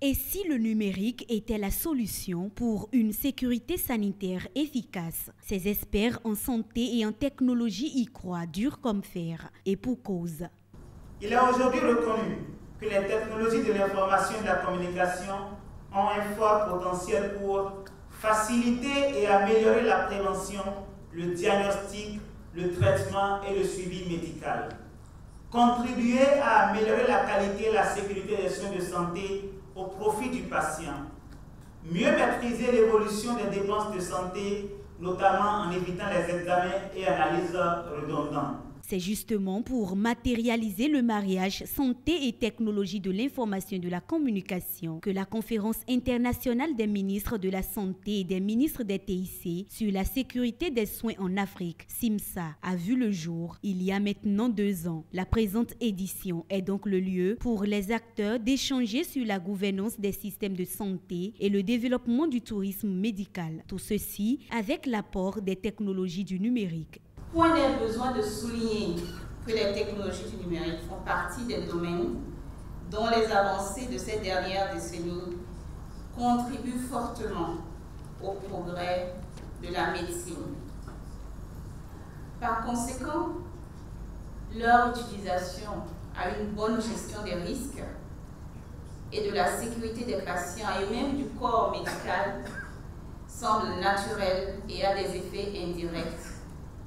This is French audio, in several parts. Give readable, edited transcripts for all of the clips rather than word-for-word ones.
Et si le numérique était la solution pour une sécurité sanitaire efficace? Ces experts en santé et en technologie y croient dur comme fer, et pour cause. Il est aujourd'hui reconnu que les technologies de l'information et de la communication ont un fort potentiel pour faciliter et améliorer la prévention, le diagnostic, le traitement et le suivi médical. Contribuer à améliorer la qualité et la sécurité des soins de santé au profit du patient. Mieux maîtriser l'évolution des dépenses de santé, notamment en évitant les examens et analyses redondants. C'est justement pour matérialiser le mariage santé et technologie de l'information et de la communication que la conférence internationale des ministres de la Santé et des ministres des TIC sur la sécurité des soins en Afrique, CIMSA, a vu le jour il y a maintenant 2 ans. La présente édition est donc le lieu pour les acteurs d'échanger sur la gouvernance des systèmes de santé et le développement du tourisme médical. Tout ceci avec l'apport des technologies du numérique. Point n'est besoin de souligner que les technologies du numérique font partie des domaines dont les avancées de ces dernières décennies contribuent fortement au progrès de la médecine. Par conséquent, leur utilisation à une bonne gestion des risques et de la sécurité des patients et même du corps médical semble naturelle et a des effets indirects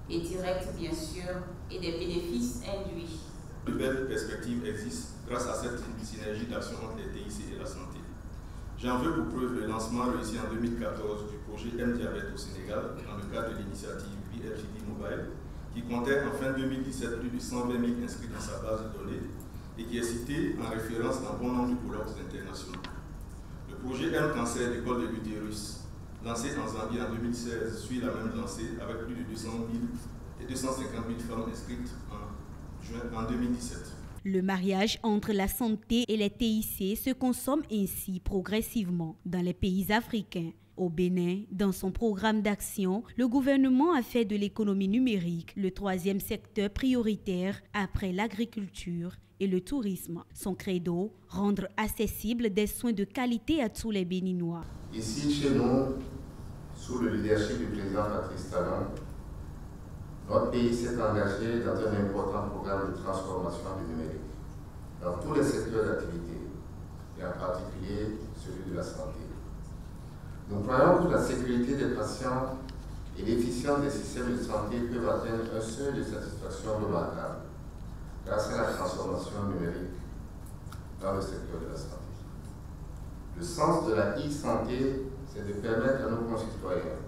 et directs bien sûr, et des bénéfices induits. De belles perspectives existent grâce à cette synergie d'action entre les TIC et la santé. J'en veux pour preuve le lancement réussi en 2014 du projet M-Diabète au Sénégal dans le cadre de l'initiative BFGD Mobile, qui comptait en fin 2017 plus de 120 000 inscrits dans sa base de données et qui est cité en référence dans bon nombre de colloques internationaux. Le projet M-Cancer du col de l'utérus, lancé en Zambie en 2016, suit la même lancée avec plus de 200 000 et 250 000 femmes inscrites en 2017. Le mariage entre la santé et les TIC se consomme ainsi progressivement dans les pays africains. Au Bénin, dans son programme d'action, le gouvernement a fait de l'économie numérique le 3e secteur prioritaire après l'agriculture et le tourisme. Son credo, rendre accessibles des soins de qualité à tous les Béninois. Ici, chez nous, sous le leadership du président Patrice Talon, notre pays s'est engagé dans un important programme de transformation du numérique dans tous les secteurs d'activité, et en particulier celui de la santé. Nous croyons que la sécurité des patients et l'efficience des systèmes de santé peuvent atteindre un seuil de satisfaction remarquable grâce à la transformation numérique dans le secteur de la santé. Le sens de la e-santé, c'est de permettre à nos concitoyens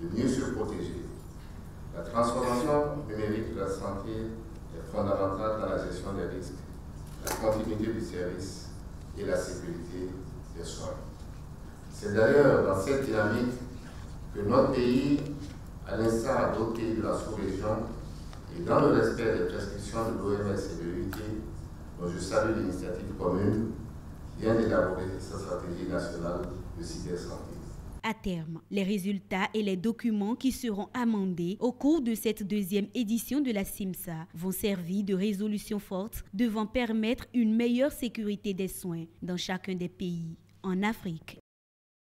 de mieux se protéger. La transformation numérique de la santé est fondamentale dans la gestion des risques, la continuité du service et la sécurité des soins. C'est d'ailleurs dans cette dynamique que notre pays, à l'instar d'autres pays de la sous-région, et dans le respect des prescriptions de l'OMS et de l'UIT, dont je salue l'initiative commune, vient d'élaborer sa stratégie nationale de cybersanté. À terme, les résultats et les documents qui seront amendés au cours de cette 2e édition de la CIMSA vont servir de résolution forte devant permettre une meilleure sécurité des soins dans chacun des pays en Afrique.